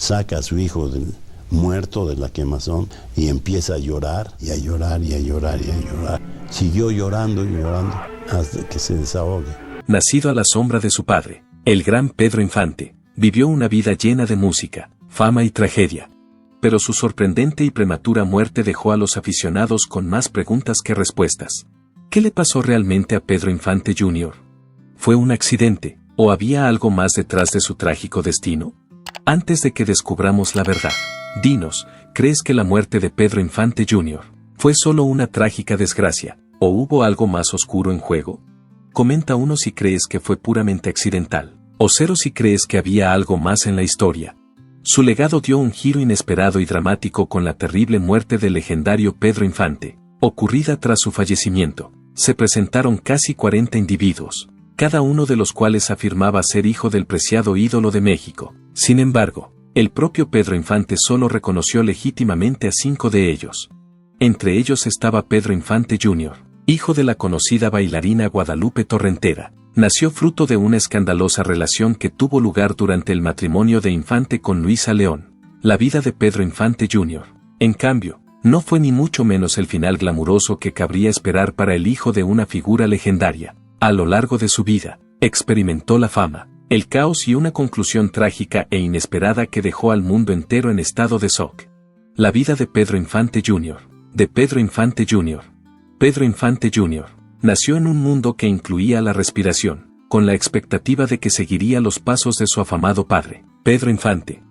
saca a su hijo muerto de la quemazón y empieza a llorar y a llorar y a llorar y a llorar. Siguió llorando y llorando hasta que se desahogue. Nacido a la sombra de su padre, el gran Pedro Infante, vivió una vida llena de música, fama y tragedia. Pero su sorprendente y prematura muerte dejó a los aficionados con más preguntas que respuestas. ¿Qué le pasó realmente a Pedro Infante Jr.? ¿Fue un accidente, o había algo más detrás de su trágico destino? Antes de que descubramos la verdad, dinos, ¿crees que la muerte de Pedro Infante Jr. fue solo una trágica desgracia, o hubo algo más oscuro en juego? Comenta 1 si crees que fue puramente accidental, o 0 si crees que había algo más en la historia. Su legado dio un giro inesperado y dramático con la terrible muerte del legendario Pedro Infante, ocurrida tras su fallecimiento. Se presentaron casi 40 individuos, cada uno de los cuales afirmaba ser hijo del preciado ídolo de México. Sin embargo, el propio Pedro Infante solo reconoció legítimamente a 5 de ellos. Entre ellos estaba Pedro Infante Jr., hijo de la conocida bailarina Guadalupe Torrentera. Nació fruto de una escandalosa relación que tuvo lugar durante el matrimonio de Infante con Luisa León. La vida de Pedro Infante Jr., en cambio, no fue ni mucho menos el final glamuroso que cabría esperar para el hijo de una figura legendaria. A lo largo de su vida, experimentó la fama, el caos y una conclusión trágica e inesperada que dejó al mundo entero en estado de shock. La vida de Pedro Infante Jr. De Pedro Infante Jr. Pedro Infante Jr. nació en un mundo que incluía la respiración, con la expectativa de que seguiría los pasos de su afamado padre, Pedro Infante.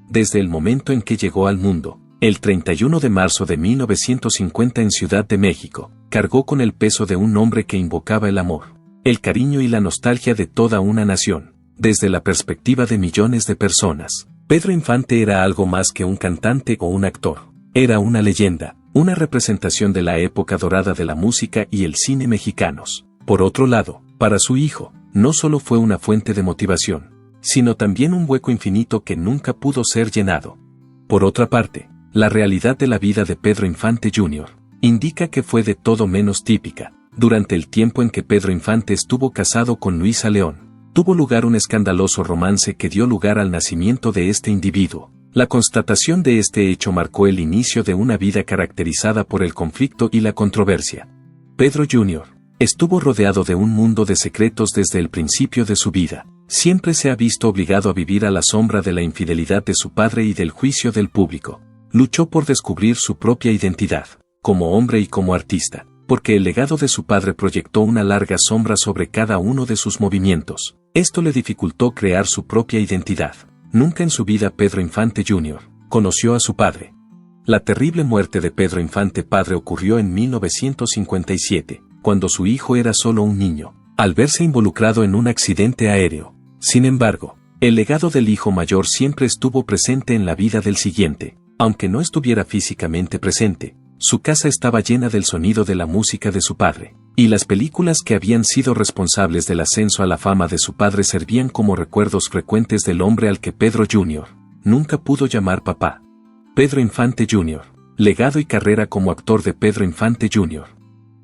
Desde el momento en que llegó al mundo, el 31 de marzo de 1950 en Ciudad de México, cargó con el peso de un hombre que invocaba el amor, el cariño y la nostalgia de toda una nación. Desde la perspectiva de millones de personas, Pedro Infante era algo más que un cantante o un actor. Era una leyenda, una representación de la época dorada de la música y el cine mexicanos. Por otro lado, para su hijo, no solo fue una fuente de motivación, sino también un hueco infinito que nunca pudo ser llenado. Por otra parte, la realidad de la vida de Pedro Infante Jr. indica que fue de todo menos típica. Durante el tiempo en que Pedro Infante estuvo casado con Luisa León, tuvo lugar un escandaloso romance que dio lugar al nacimiento de este individuo. La constatación de este hecho marcó el inicio de una vida caracterizada por el conflicto y la controversia. Pedro Jr. estuvo rodeado de un mundo de secretos desde el principio de su vida. Siempre se ha visto obligado a vivir a la sombra de la infidelidad de su padre y del juicio del público. Luchó por descubrir su propia identidad, como hombre y como artista, porque el legado de su padre proyectó una larga sombra sobre cada uno de sus movimientos. Esto le dificultó crear su propia identidad. Nunca en su vida Pedro Infante Jr. conoció a su padre. La terrible muerte de Pedro Infante padre ocurrió en 1957, cuando su hijo era solo un niño, al verse involucrado en un accidente aéreo. Sin embargo, el legado del hijo mayor siempre estuvo presente en la vida del siguiente. Aunque no estuviera físicamente presente, su casa estaba llena del sonido de la música de su padre, y las películas que habían sido responsables del ascenso a la fama de su padre servían como recuerdos frecuentes del hombre al que Pedro Jr. nunca pudo llamar papá. Pedro Infante Jr. Legado y carrera como actor de Pedro Infante Jr.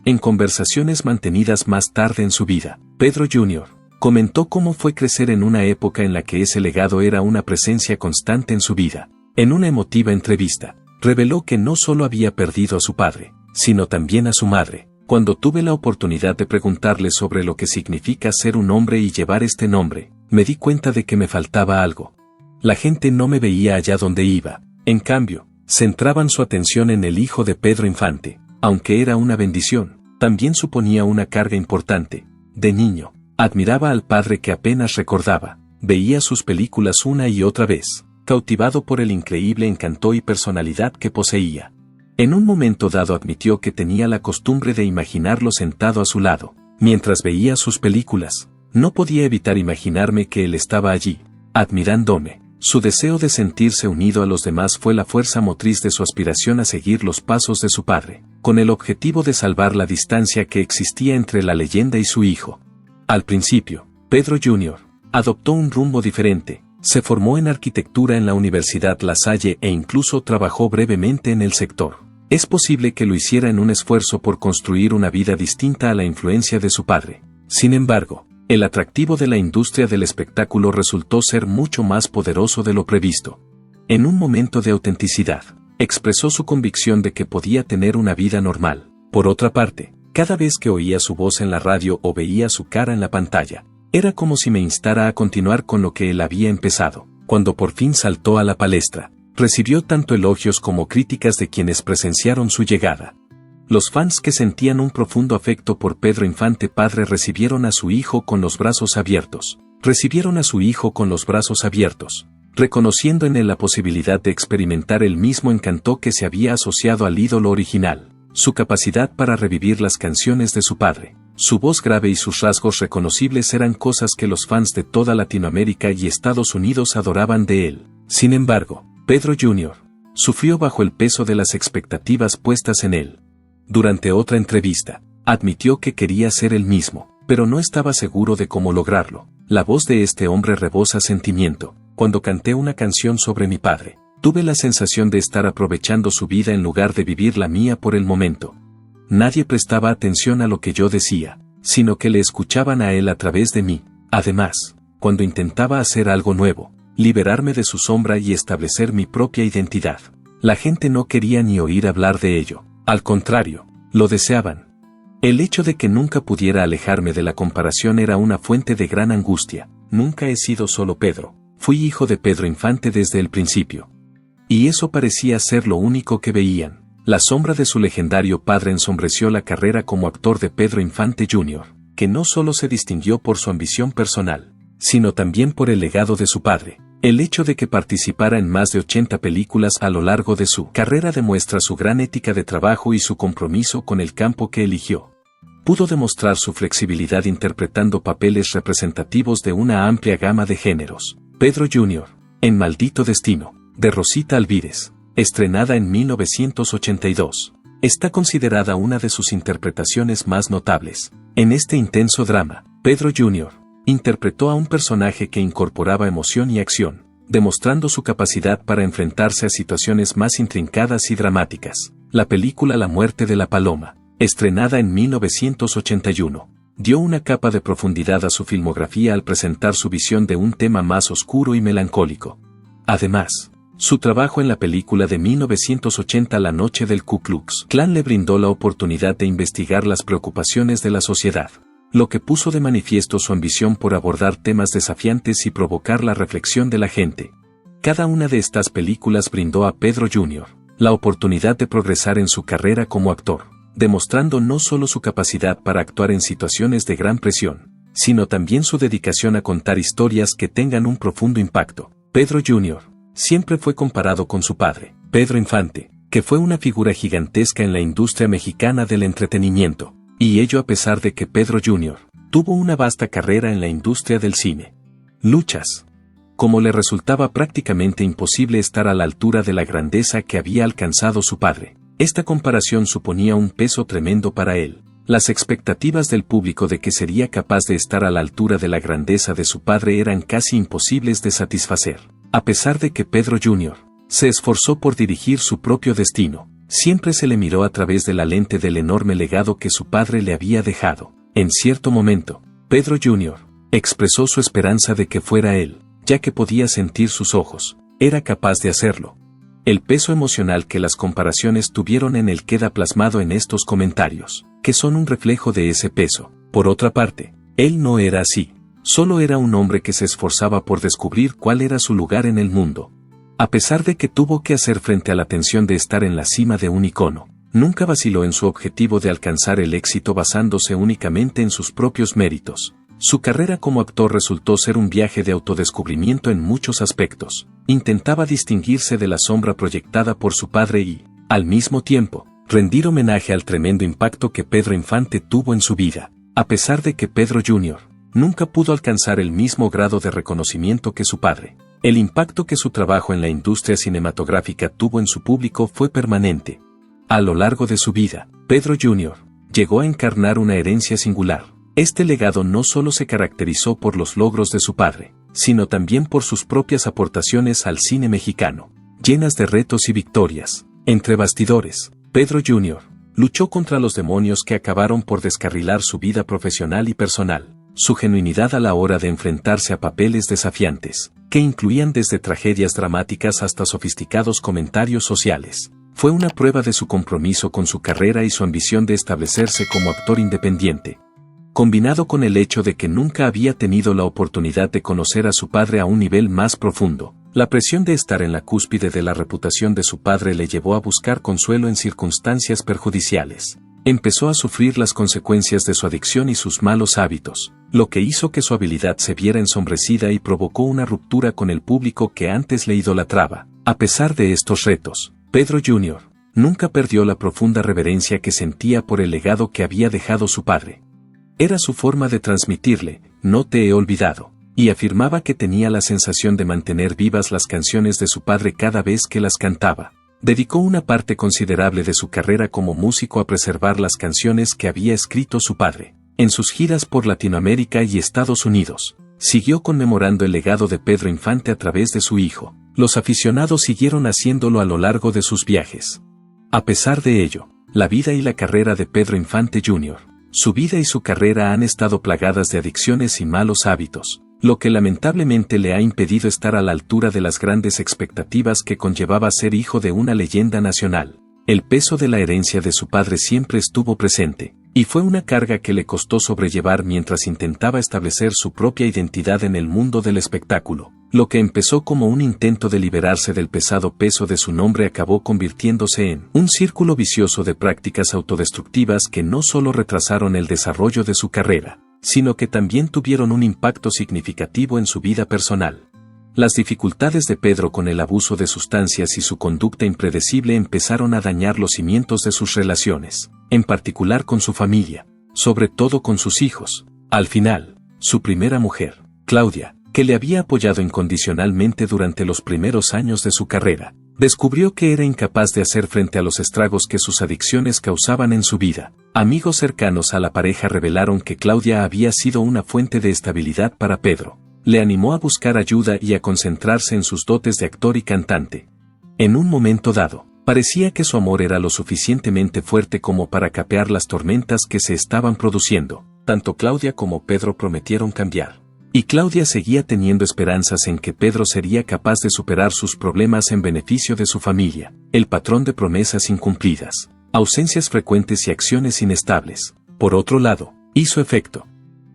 En conversaciones mantenidas más tarde en su vida, Pedro Jr. comentó cómo fue crecer en una época en la que ese legado era una presencia constante en su vida. En una emotiva entrevista, reveló que no solo había perdido a su padre, sino también a su madre. Cuando tuve la oportunidad de preguntarle sobre lo que significa ser un hombre y llevar este nombre, me di cuenta de que me faltaba algo. La gente no me veía allá donde iba. En cambio, centraban su atención en el hijo de Pedro Infante. Aunque era una bendición, también suponía una carga importante. De niño, admiraba al padre que apenas recordaba. Veía sus películas una y otra vez, cautivado por el increíble encanto y personalidad que poseía. En un momento dado admitió que tenía la costumbre de imaginarlo sentado a su lado. Mientras veía sus películas, no podía evitar imaginarme que él estaba allí, admirándome. Su deseo de sentirse unido a los demás fue la fuerza motriz de su aspiración a seguir los pasos de su padre, con el objetivo de salvar la distancia que existía entre la leyenda y su hijo. Al principio, Pedro Jr. adoptó un rumbo diferente. Se formó en arquitectura en la Universidad La Salle e incluso trabajó brevemente en el sector. Es posible que lo hiciera en un esfuerzo por construir una vida distinta a la influencia de su padre. Sin embargo, el atractivo de la industria del espectáculo resultó ser mucho más poderoso de lo previsto. En un momento de autenticidad, expresó su convicción de que podía tener una vida normal. Por otra parte, cada vez que oía su voz en la radio o veía su cara en la pantalla, era como si me instara a continuar con lo que él había empezado. Cuando por fin saltó a la palestra, recibió tanto elogios como críticas de quienes presenciaron su llegada. Los fans que sentían un profundo afecto por Pedro Infante padre recibieron a su hijo con los brazos abiertos. Reconociendo en él la posibilidad de experimentar el mismo encanto que se había asociado al ídolo original, su capacidad para revivir las canciones de su padre. Su voz grave y sus rasgos reconocibles eran cosas que los fans de toda Latinoamérica y Estados Unidos adoraban de él. Sin embargo, Pedro Jr. sufrió bajo el peso de las expectativas puestas en él. Durante otra entrevista, admitió que quería ser él mismo, pero no estaba seguro de cómo lograrlo. La voz de este hombre rebosa sentimiento. Cuando canté una canción sobre mi padre, tuve la sensación de estar aprovechando su vida en lugar de vivir la mía por el momento. Nadie prestaba atención a lo que yo decía, sino que le escuchaban a él a través de mí. Además, cuando intentaba hacer algo nuevo, liberarme de su sombra y establecer mi propia identidad, la gente no quería ni oír hablar de ello. Al contrario, lo deseaban. El hecho de que nunca pudiera alejarme de la comparación era una fuente de gran angustia. Nunca he sido solo Pedro. Fui hijo de Pedro Infante desde el principio. Y eso parecía ser lo único que veían. La sombra de su legendario padre ensombreció la carrera como actor de Pedro Infante Jr., que no solo se distinguió por su ambición personal, sino también por el legado de su padre. El hecho de que participara en más de 80 películas a lo largo de su carrera demuestra su gran ética de trabajo y su compromiso con el campo que eligió. Pudo demostrar su flexibilidad interpretando papeles representativos de una amplia gama de géneros. Pedro Jr., en Maldito Destino, de Rosita Alvírez, estrenada en 1982, está considerada una de sus interpretaciones más notables. En este intenso drama, Pedro Jr. interpretó a un personaje que incorporaba emoción y acción, demostrando su capacidad para enfrentarse a situaciones más intrincadas y dramáticas. La película La muerte de la paloma, estrenada en 1981, dio una capa de profundidad a su filmografía al presentar su visión de un tema más oscuro y melancólico. Además, su trabajo en la película de 1980 La noche del Ku Klux Klan le brindó la oportunidad de investigar las preocupaciones de la sociedad, lo que puso de manifiesto su ambición por abordar temas desafiantes y provocar la reflexión de la gente. Cada una de estas películas brindó a Pedro Jr. la oportunidad de progresar en su carrera como actor, demostrando no solo su capacidad para actuar en situaciones de gran presión, sino también su dedicación a contar historias que tengan un profundo impacto. Pedro Jr. siempre fue comparado con su padre, Pedro Infante, que fue una figura gigantesca en la industria mexicana del entretenimiento, y ello a pesar de que Pedro Jr. tuvo una vasta carrera en la industria del cine. Luchas. Como le resultaba prácticamente imposible estar a la altura de la grandeza que había alcanzado su padre. Esta comparación suponía un peso tremendo para él. Las expectativas del público de que sería capaz de estar a la altura de la grandeza de su padre eran casi imposibles de satisfacer. A pesar de que Pedro Jr. se esforzó por dirigir su propio destino, siempre se le miró a través de la lente del enorme legado que su padre le había dejado. En cierto momento, Pedro Jr. expresó su esperanza de que fuera él, ya que podía sentir sus ojos. Era capaz de hacerlo. El peso emocional que las comparaciones tuvieron en él queda plasmado en estos comentarios, que son un reflejo de ese peso. Por otra parte, él no era así. Solo era un hombre que se esforzaba por descubrir cuál era su lugar en el mundo. A pesar de que tuvo que hacer frente a la tensión de estar en la cima de un icono, nunca vaciló en su objetivo de alcanzar el éxito basándose únicamente en sus propios méritos. Su carrera como actor resultó ser un viaje de autodescubrimiento en muchos aspectos. Intentaba distinguirse de la sombra proyectada por su padre y, al mismo tiempo, rendir homenaje al tremendo impacto que Pedro Infante tuvo en su vida. A pesar de que Pedro Jr. nunca pudo alcanzar el mismo grado de reconocimiento que su padre, el impacto que su trabajo en la industria cinematográfica tuvo en su público fue permanente. A lo largo de su vida, Pedro Jr. llegó a encarnar una herencia singular. Este legado no solo se caracterizó por los logros de su padre, sino también por sus propias aportaciones al cine mexicano, llenas de retos y victorias. Entre bastidores, Pedro Jr. luchó contra los demonios que acabaron por descarrilar su vida profesional y personal. Su genuinidad a la hora de enfrentarse a papeles desafiantes, que incluían desde tragedias dramáticas hasta sofisticados comentarios sociales. Fue una prueba de su compromiso con su carrera y su ambición de establecerse como actor independiente. Combinado con el hecho de que nunca había tenido la oportunidad de conocer a su padre a un nivel más profundo, la presión de estar en la cúspide de la reputación de su padre le llevó a buscar consuelo en circunstancias perjudiciales. Empezó a sufrir las consecuencias de su adicción y sus malos hábitos, lo que hizo que su habilidad se viera ensombrecida y provocó una ruptura con el público que antes le idolatraba. A pesar de estos retos, Pedro Jr. nunca perdió la profunda reverencia que sentía por el legado que había dejado su padre. Era su forma de transmitirle, no te he olvidado, y afirmaba que tenía la sensación de mantener vivas las canciones de su padre cada vez que las cantaba. Dedicó una parte considerable de su carrera como músico a preservar las canciones que había escrito su padre. En sus giras por Latinoamérica y Estados Unidos, siguió conmemorando el legado de Pedro Infante a través de su hijo. Los aficionados siguieron haciéndolo a lo largo de sus viajes. A pesar de ello, la vida y la carrera de Pedro Infante Jr., su vida y su carrera han estado plagadas de adicciones y malos hábitos, lo que lamentablemente le ha impedido estar a la altura de las grandes expectativas que conllevaba ser hijo de una leyenda nacional. El peso de la herencia de su padre siempre estuvo presente, y fue una carga que le costó sobrellevar mientras intentaba establecer su propia identidad en el mundo del espectáculo. Lo que empezó como un intento de liberarse del pesado peso de su nombre acabó convirtiéndose en un círculo vicioso de prácticas autodestructivas que no solo retrasaron el desarrollo de su carrera, sino que también tuvieron un impacto significativo en su vida personal. Las dificultades de Pedro con el abuso de sustancias y su conducta impredecible empezaron a dañar los cimientos de sus relaciones, en particular con su familia, sobre todo con sus hijos. Al final, su primera mujer, Claudia, que le había apoyado incondicionalmente durante los primeros años de su carrera, descubrió que era incapaz de hacer frente a los estragos que sus adicciones causaban en su vida. Amigos cercanos a la pareja revelaron que Claudia había sido una fuente de estabilidad para Pedro. Le animó a buscar ayuda y a concentrarse en sus dotes de actor y cantante. En un momento dado, parecía que su amor era lo suficientemente fuerte como para capear las tormentas que se estaban produciendo. Tanto Claudia como Pedro prometieron cambiar. Y Claudia seguía teniendo esperanzas en que Pedro sería capaz de superar sus problemas en beneficio de su familia. El patrón de promesas incumplidas, ausencias frecuentes y acciones inestables, por otro lado, hizo efecto.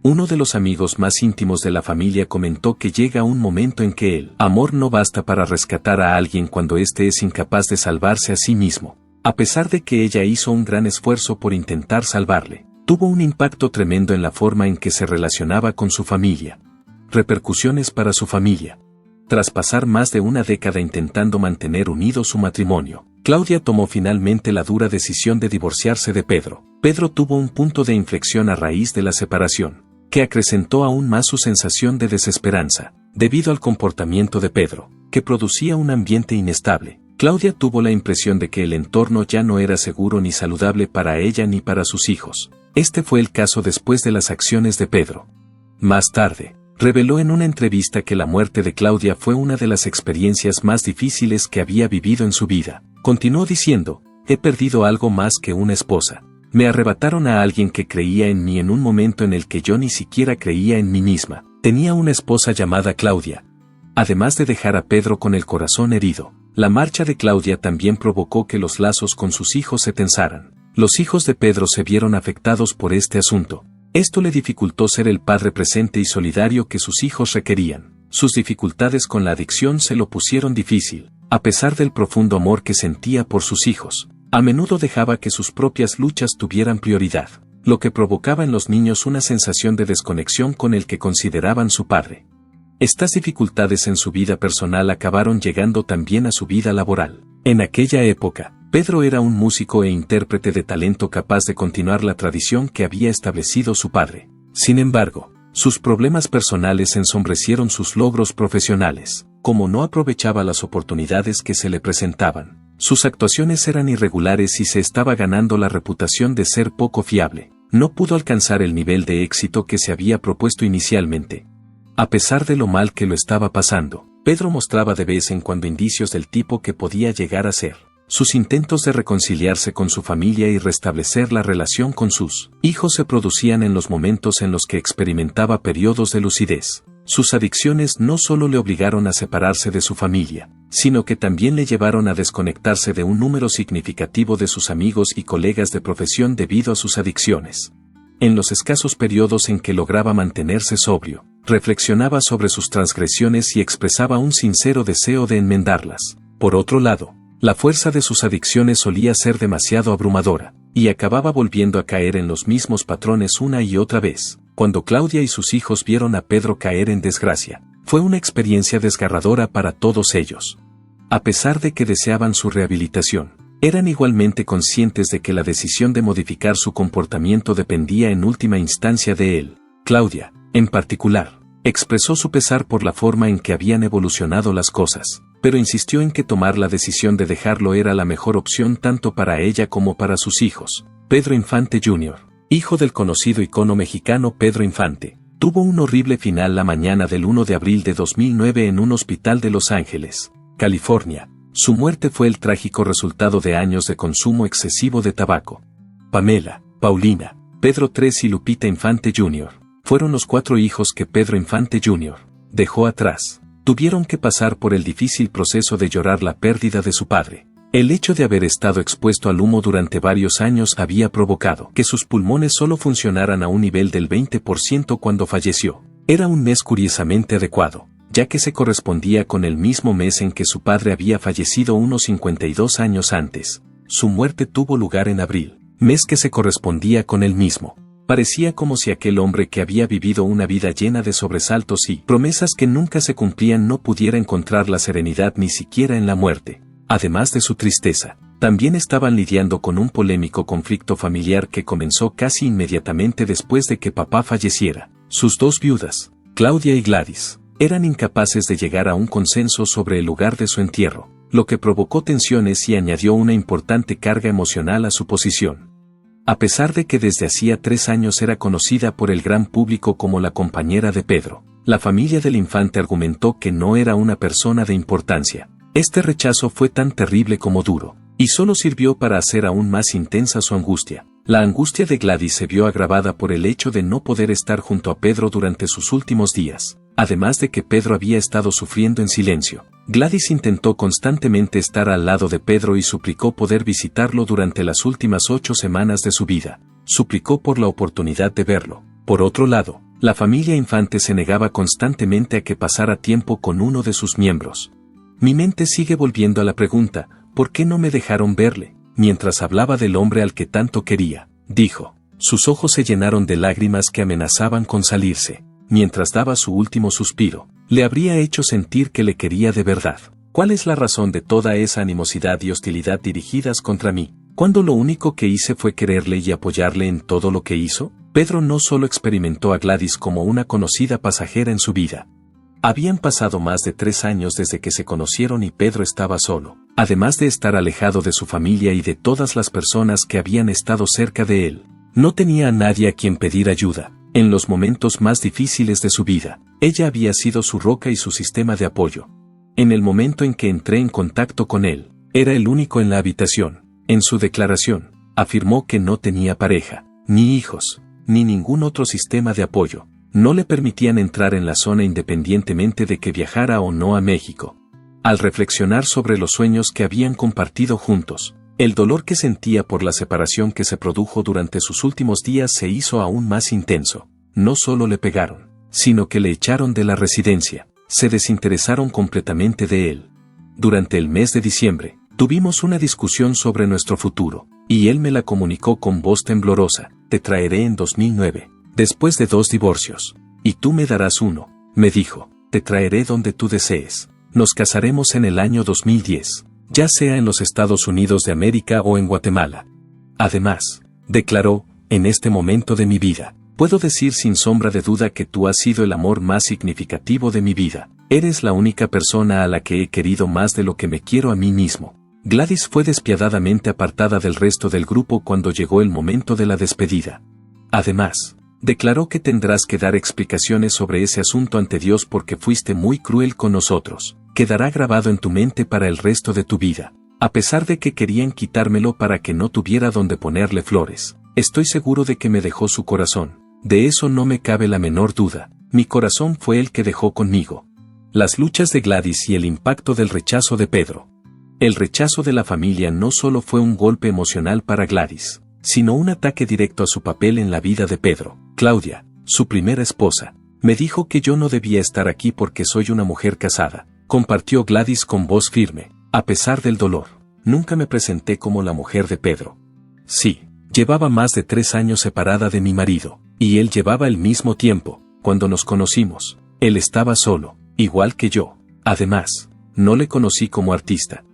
Uno de los amigos más íntimos de la familia comentó que llega un momento en que el amor no basta para rescatar a alguien cuando éste es incapaz de salvarse a sí mismo. A pesar de que ella hizo un gran esfuerzo por intentar salvarle, tuvo un impacto tremendo en la forma en que se relacionaba con su familia. Repercusiones para su familia. Tras pasar más de una década intentando mantener unido su matrimonio, Claudia tomó finalmente la dura decisión de divorciarse de Pedro. Pedro tuvo un punto de inflexión a raíz de la separación, que acrecentó aún más su sensación de desesperanza. Debido al comportamiento de Pedro, que producía un ambiente inestable, Claudia tuvo la impresión de que el entorno ya no era seguro ni saludable para ella ni para sus hijos. Este fue el caso después de las acciones de Pedro. Más tarde, reveló en una entrevista que la muerte de Claudia fue una de las experiencias más difíciles que había vivido en su vida. Continuó diciendo, he perdido algo más que una esposa. Me arrebataron a alguien que creía en mí en un momento en el que yo ni siquiera creía en mí misma. Tenía una esposa llamada Claudia. Además de dejar a Pedro con el corazón herido, la marcha de Claudia también provocó que los lazos con sus hijos se tensaran. Los hijos de Pedro se vieron afectados por este asunto. Esto le dificultó ser el padre presente y solidario que sus hijos requerían. Sus dificultades con la adicción se lo pusieron difícil. A pesar del profundo amor que sentía por sus hijos, a menudo dejaba que sus propias luchas tuvieran prioridad, lo que provocaba en los niños una sensación de desconexión con el que consideraban su padre. Estas dificultades en su vida personal acabaron llegando también a su vida laboral. En aquella época, Pedro era un músico e intérprete de talento capaz de continuar la tradición que había establecido su padre. Sin embargo, sus problemas personales ensombrecieron sus logros profesionales. Como no aprovechaba las oportunidades que se le presentaban, sus actuaciones eran irregulares y se estaba ganando la reputación de ser poco fiable. No pudo alcanzar el nivel de éxito que se había propuesto inicialmente. A pesar de lo mal que lo estaba pasando, Pedro mostraba de vez en cuando indicios del tipo que podía llegar a ser. Sus intentos de reconciliarse con su familia y restablecer la relación con sus hijos se producían en los momentos en los que experimentaba periodos de lucidez. Sus adicciones no solo le obligaron a separarse de su familia, sino que también le llevaron a desconectarse de un número significativo de sus amigos y colegas de profesión debido a sus adicciones. En los escasos periodos en que lograba mantenerse sobrio, reflexionaba sobre sus transgresiones y expresaba un sincero deseo de enmendarlas. Por otro lado, la fuerza de sus adicciones solía ser demasiado abrumadora, y acababa volviendo a caer en los mismos patrones una y otra vez. Cuando Claudia y sus hijos vieron a Pedro caer en desgracia, fue una experiencia desgarradora para todos ellos. A pesar de que deseaban su rehabilitación, eran igualmente conscientes de que la decisión de modificar su comportamiento dependía en última instancia de él. Claudia, en particular, expresó su pesar por la forma en que habían evolucionado las cosas, pero insistió en que tomar la decisión de dejarlo era la mejor opción tanto para ella como para sus hijos. Pedro Infante Jr., hijo del conocido icono mexicano Pedro Infante, tuvo un horrible final la mañana del 1 de abril de 2009 en un hospital de Los Ángeles, California. Su muerte fue el trágico resultado de años de consumo excesivo de tabaco. Pamela, Paulina, Pedro III y Lupita Infante Jr. fueron los 4 hijos que Pedro Infante Jr. dejó atrás. Tuvieron que pasar por el difícil proceso de llorar la pérdida de su padre. El hecho de haber estado expuesto al humo durante varios años había provocado que sus pulmones solo funcionaran a un nivel del 20% cuando falleció. Era un mes curiosamente adecuado, ya que se correspondía con el mismo mes en que su padre había fallecido unos 52 años antes. Su muerte tuvo lugar en abril, mes que se correspondía con el mismo. Parecía como si aquel hombre que había vivido una vida llena de sobresaltos y promesas que nunca se cumplían no pudiera encontrar la serenidad ni siquiera en la muerte. Además de su tristeza, también estaban lidiando con un polémico conflicto familiar que comenzó casi inmediatamente después de que papá falleciera. Sus 2 viudas, Claudia y Gladys, eran incapaces de llegar a un consenso sobre el lugar de su entierro, lo que provocó tensiones y añadió una importante carga emocional a su posición. A pesar de que desde hacía 3 años era conocida por el gran público como la compañera de Pedro, la familia del infante argumentó que no era una persona de importancia. Este rechazo fue tan terrible como duro, y solo sirvió para hacer aún más intensa su angustia. La angustia de Gladys se vio agravada por el hecho de no poder estar junto a Pedro durante sus últimos días. Además de que Pedro había estado sufriendo en silencio, Gladys intentó constantemente estar al lado de Pedro y suplicó poder visitarlo durante las últimas 8 semanas de su vida. Suplicó por la oportunidad de verlo. Por otro lado, la familia Infante se negaba constantemente a que pasara tiempo con uno de sus miembros. Mi mente sigue volviendo a la pregunta, ¿por qué no me dejaron verle? Mientras hablaba del hombre al que tanto quería, dijo. Sus ojos se llenaron de lágrimas que amenazaban con salirse. Mientras daba su último suspiro, le habría hecho sentir que le quería de verdad. ¿Cuál es la razón de toda esa animosidad y hostilidad dirigidas contra mí, cuando lo único que hice fue quererle y apoyarle en todo lo que hizo? Pedro no solo experimentó a Gladys como una conocida pasajera en su vida. Habían pasado más de 3 años desde que se conocieron y Pedro estaba solo, además de estar alejado de su familia y de todas las personas que habían estado cerca de él. No tenía a nadie a quien pedir ayuda. En los momentos más difíciles de su vida, ella había sido su roca y su sistema de apoyo. En el momento en que entré en contacto con él, era el único en la habitación. En su declaración, afirmó que no tenía pareja, ni hijos, ni ningún otro sistema de apoyo. No le permitían entrar en la zona independientemente de que viajara o no a México. Al reflexionar sobre los sueños que habían compartido juntos, el dolor que sentía por la separación que se produjo durante sus últimos días se hizo aún más intenso. No solo le pegaron, sino que le echaron de la residencia. Se desinteresaron completamente de él. Durante el mes de diciembre, tuvimos una discusión sobre nuestro futuro, y él me la comunicó con voz temblorosa. Te traeré en 2009, después de 2 divorcios. Y tú me darás uno, me dijo. Te traeré donde tú desees. Nos casaremos en el año 2010. Ya sea en los Estados Unidos de América o en Guatemala. Además, declaró, en este momento de mi vida, puedo decir sin sombra de duda que tú has sido el amor más significativo de mi vida. Eres la única persona a la que he querido más de lo que me quiero a mí mismo. Gladys fue despiadadamente apartada del resto del grupo cuando llegó el momento de la despedida. Además, declaró que tendrás que dar explicaciones sobre ese asunto ante Dios porque fuiste muy cruel con nosotros. Quedará grabado en tu mente para el resto de tu vida. A pesar de que querían quitármelo para que no tuviera donde ponerle flores, estoy seguro de que me dejó su corazón. De eso no me cabe la menor duda. mi corazón fue el que dejó conmigo. Las luchas de Gladys y el impacto del rechazo de Pedro. El rechazo de la familia no solo fue un golpe emocional para Gladys, sino un ataque directo a su papel en la vida de Pedro. Claudia, su primera esposa, me dijo que yo no debía estar aquí porque soy una mujer casada, compartió Gladys con voz firme. A pesar del dolor, nunca me presenté como la mujer de Pedro. Sí, llevaba más de 3 años separada de mi marido, y él llevaba el mismo tiempo. Cuando nos conocimos, él estaba solo, igual que yo. Además, no le conocí como artista.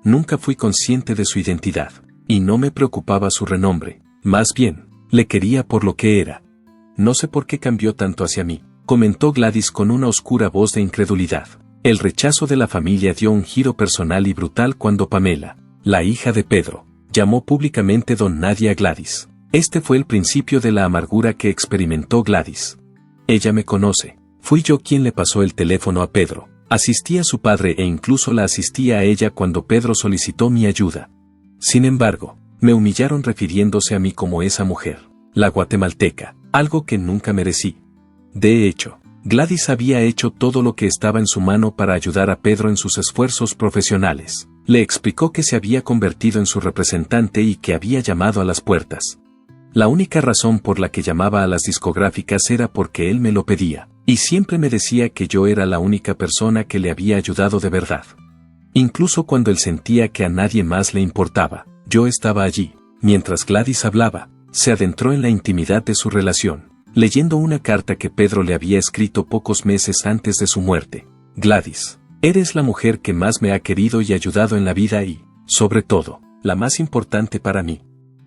Nunca fui consciente de su identidad, y no me preocupaba su renombre, más bien, le quería por lo que era. No sé por qué cambió tanto hacia mí, comentó Gladys con una oscura voz de incredulidad. El rechazo de la familia dio un giro personal y brutal cuando Pamela, la hija de Pedro, llamó públicamente Don Nadie a Gladys. Este fue el principio de la amargura que experimentó Gladys. Ella me conoce, fui yo quien le pasó el teléfono a Pedro, asistí a su padre e incluso la asistí a ella cuando Pedro solicitó mi ayuda. Sin embargo, me humillaron refiriéndose a mí como esa mujer, la guatemalteca, algo que nunca merecí. De hecho, Gladys había hecho todo lo que estaba en su mano para ayudar a Pedro en sus esfuerzos profesionales. Le explicó que se había convertido en su representante y que había llamado a las puertas. La única razón por la que llamaba a las discográficas era porque él me lo pedía, y siempre me decía que yo era la única persona que le había ayudado de verdad. Incluso cuando él sentía que a nadie más le importaba, yo estaba allí. Mientras Gladys hablaba, se adentró en la intimidad de su relación, leyendo una carta que Pedro le había escrito pocos meses antes de su muerte. Gladys, eres la mujer que más me ha querido y ayudado en la vida y, sobre todo, la más importante para mí.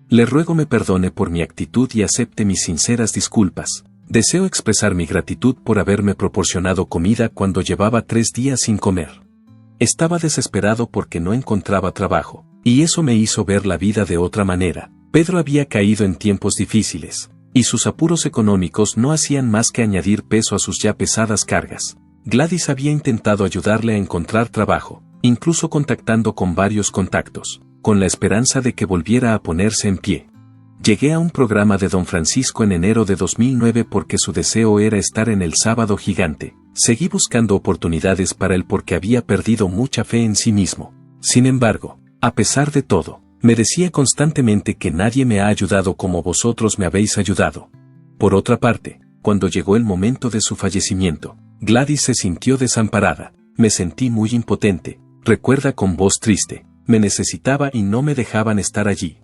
Le ruego me perdone por mi actitud y acepte mis sinceras disculpas. Deseo expresar mi gratitud por haberme proporcionado comida cuando llevaba 3 días sin comer. Estaba desesperado porque no encontraba trabajo, y eso me hizo ver la vida de otra manera. Pedro había caído en tiempos difíciles, y sus apuros económicos no hacían más que añadir peso a sus ya pesadas cargas. Gladys había intentado ayudarle a encontrar trabajo, incluso contactando con varios contactos, con la esperanza de que volviera a ponerse en pie. Llegué a un programa de Don Francisco en enero de 2009 porque su deseo era estar en el Sábado Gigante. Seguí buscando oportunidades para él porque había perdido mucha fe en sí mismo. Sin embargo, a pesar de todo, me decía constantemente que nadie me ha ayudado como vosotros me habéis ayudado. Por otra parte, cuando llegó el momento de su fallecimiento, Gladys se sintió desamparada. Me sentí muy impotente, recuerda con voz triste. Me necesitaba y no me dejaban estar allí.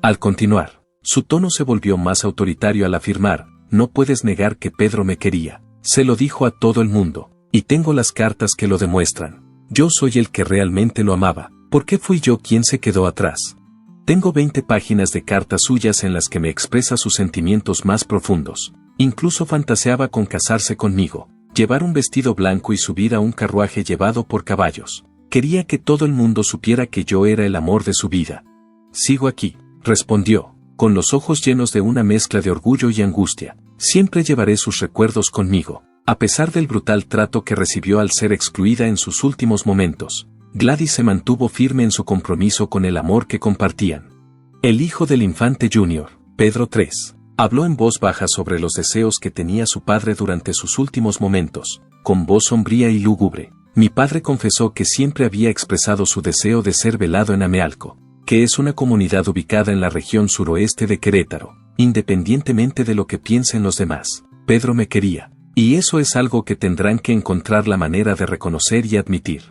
Al continuar, su tono se volvió más autoritario al afirmar, no puedes negar que Pedro me quería. Se lo dijo a todo el mundo, y tengo las cartas que lo demuestran. Yo soy el que realmente lo amaba. ¿Por qué fui yo quien se quedó atrás? Tengo 20 páginas de cartas suyas en las que me expresa sus sentimientos más profundos. Incluso fantaseaba con casarse conmigo, llevar un vestido blanco y subir a un carruaje llevado por caballos. Quería que todo el mundo supiera que yo era el amor de su vida. Sigo aquí, respondió, con los ojos llenos de una mezcla de orgullo y angustia. Siempre llevaré sus recuerdos conmigo, a pesar del brutal trato que recibió al ser excluida en sus últimos momentos. Gladys se mantuvo firme en su compromiso con el amor que compartían. El hijo del infante Junior, Pedro III, habló en voz baja sobre los deseos que tenía su padre durante sus últimos momentos, con voz sombría y lúgubre. Mi padre confesó que siempre había expresado su deseo de ser velado en Amealco, que es una comunidad ubicada en la región suroeste de Querétaro, independientemente de lo que piensen los demás. Pedro me quería, y eso es algo que tendrán que encontrar la manera de reconocer y admitir.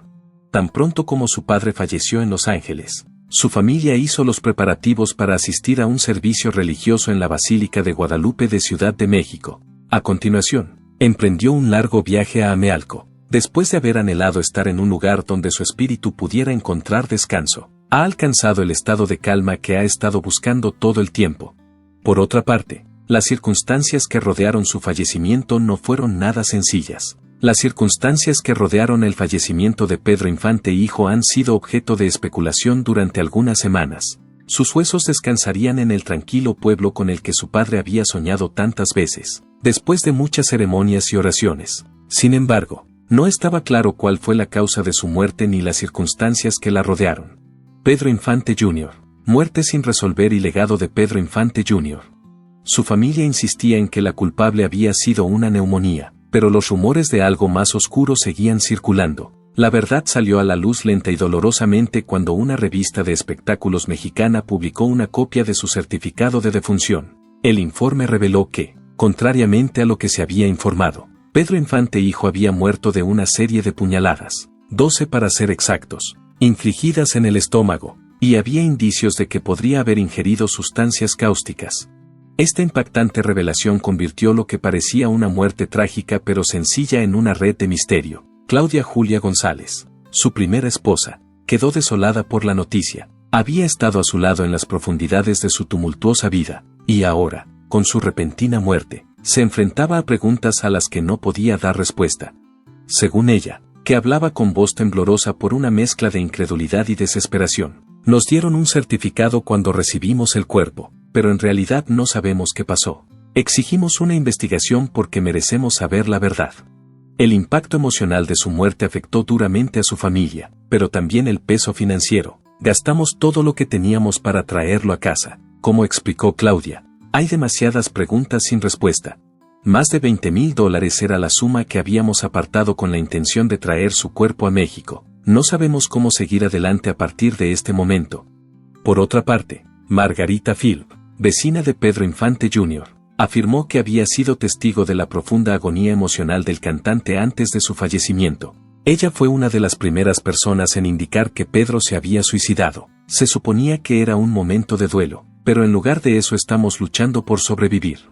Tan pronto como su padre falleció en Los Ángeles, su familia hizo los preparativos para asistir a un servicio religioso en la Basílica de Guadalupe de Ciudad de México. A continuación, emprendió un largo viaje a Amealco. Después de haber anhelado estar en un lugar donde su espíritu pudiera encontrar descanso, ha alcanzado el estado de calma que ha estado buscando todo el tiempo. Por otra parte, las circunstancias que rodearon su fallecimiento no fueron nada sencillas. Las circunstancias que rodearon el fallecimiento de Pedro Infante hijo han sido objeto de especulación durante algunas semanas. Sus huesos descansarían en el tranquilo pueblo con el que su padre había soñado tantas veces, después de muchas ceremonias y oraciones. Sin embargo, no estaba claro cuál fue la causa de su muerte ni las circunstancias que la rodearon. Pedro Infante Jr., muerte sin resolver y legado de Pedro Infante Jr. Su familia insistía en que la culpable había sido una neumonía, pero los rumores de algo más oscuro seguían circulando. La verdad salió a la luz lenta y dolorosamente cuando una revista de espectáculos mexicana publicó una copia de su certificado de defunción. El informe reveló que, contrariamente a lo que se había informado, Pedro Infante hijo había muerto de una serie de puñaladas, 12 para ser exactos, infligidas en el estómago, y había indicios de que podría haber ingerido sustancias cáusticas. Esta impactante revelación convirtió lo que parecía una muerte trágica pero sencilla en una red de misterio. Claudia Julia González, su primera esposa, quedó desolada por la noticia. Había estado a su lado en las profundidades de su tumultuosa vida, y ahora, con su repentina muerte, se enfrentaba a preguntas a las que no podía dar respuesta. Según ella, que hablaba con voz temblorosa por una mezcla de incredulidad y desesperación, nos dieron un certificado cuando recibimos el cuerpo, pero en realidad no sabemos qué pasó. Exigimos una investigación porque merecemos saber la verdad. El impacto emocional de su muerte afectó duramente a su familia, pero también el peso financiero. Gastamos todo lo que teníamos para traerlo a casa, como explicó Claudia. Hay demasiadas preguntas sin respuesta. Más de $20,000 era la suma que habíamos apartado con la intención de traer su cuerpo a México. No sabemos cómo seguir adelante a partir de este momento. Por otra parte, Margarita Philp, vecina de Pedro Infante Jr., afirmó que había sido testigo de la profunda agonía emocional del cantante antes de su fallecimiento. Ella fue una de las primeras personas en indicar que Pedro se había suicidado. Se suponía que era un momento de duelo, pero en lugar de eso estamos luchando por sobrevivir.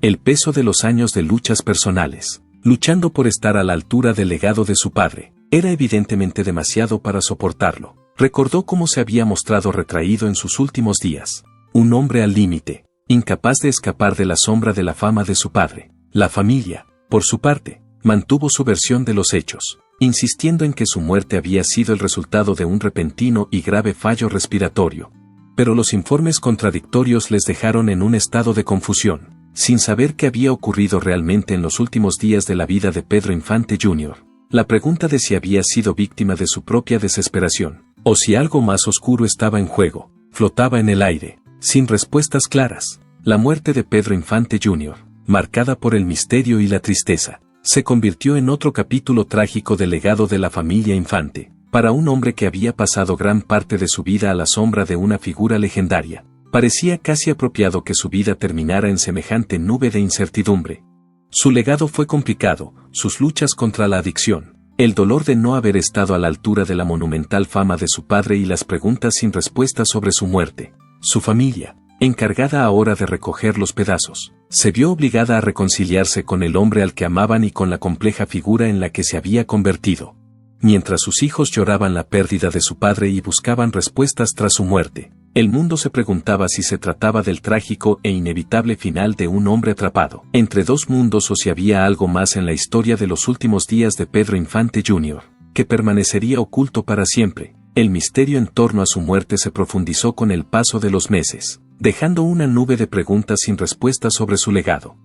El peso de los años de luchas personales, luchando por estar a la altura del legado de su padre, era evidentemente demasiado para soportarlo. Recordó cómo se había mostrado retraído en sus últimos días, un hombre al límite, incapaz de escapar de la sombra de la fama de su padre. La familia, por su parte, mantuvo su versión de los hechos, insistiendo en que su muerte había sido el resultado de un repentino y grave fallo respiratorio. Pero los informes contradictorios les dejaron en un estado de confusión, sin saber qué había ocurrido realmente en los últimos días de la vida de Pedro Infante Jr. La pregunta de si había sido víctima de su propia desesperación, o si algo más oscuro estaba en juego, flotaba en el aire, sin respuestas claras. La muerte de Pedro Infante Jr., marcada por el misterio y la tristeza, se convirtió en otro capítulo trágico del legado de la familia Infante. Para un hombre que había pasado gran parte de su vida a la sombra de una figura legendaria, parecía casi apropiado que su vida terminara en semejante nube de incertidumbre. Su legado fue complicado, sus luchas contra la adicción, el dolor de no haber estado a la altura de la monumental fama de su padre y las preguntas sin respuesta sobre su muerte. Su familia, encargada ahora de recoger los pedazos, se vio obligada a reconciliarse con el hombre al que amaban y con la compleja figura en la que se había convertido. Mientras sus hijos lloraban la pérdida de su padre y buscaban respuestas tras su muerte, el mundo se preguntaba si se trataba del trágico e inevitable final de un hombre atrapado entre dos mundos o si había algo más en la historia de los últimos días de Pedro Infante Jr., que permanecería oculto para siempre. El misterio en torno a su muerte se profundizó con el paso de los meses, dejando una nube de preguntas sin respuesta sobre su legado.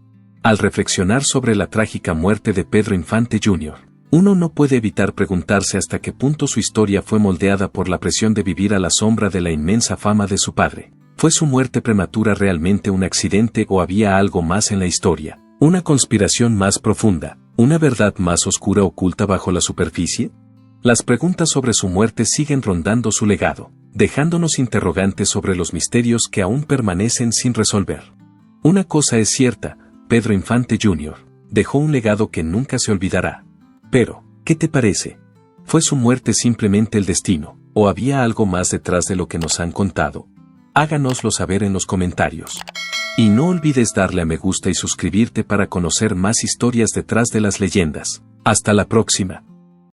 Al reflexionar sobre la trágica muerte de Pedro Infante Jr., uno no puede evitar preguntarse hasta qué punto su historia fue moldeada por la presión de vivir a la sombra de la inmensa fama de su padre. ¿Fue su muerte prematura realmente un accidente o había algo más en la historia? ¿Una conspiración más profunda? ¿Una verdad más oscura oculta bajo la superficie? Las preguntas sobre su muerte siguen rondando su legado, dejándonos interrogantes sobre los misterios que aún permanecen sin resolver. Una cosa es cierta, Pedro Infante Jr. dejó un legado que nunca se olvidará. Pero, ¿qué te parece? ¿Fue su muerte simplemente el destino, o había algo más detrás de lo que nos han contado? Háganoslo saber en los comentarios. Y no olvides darle a me gusta y suscribirte para conocer más historias detrás de las leyendas. Hasta la próxima.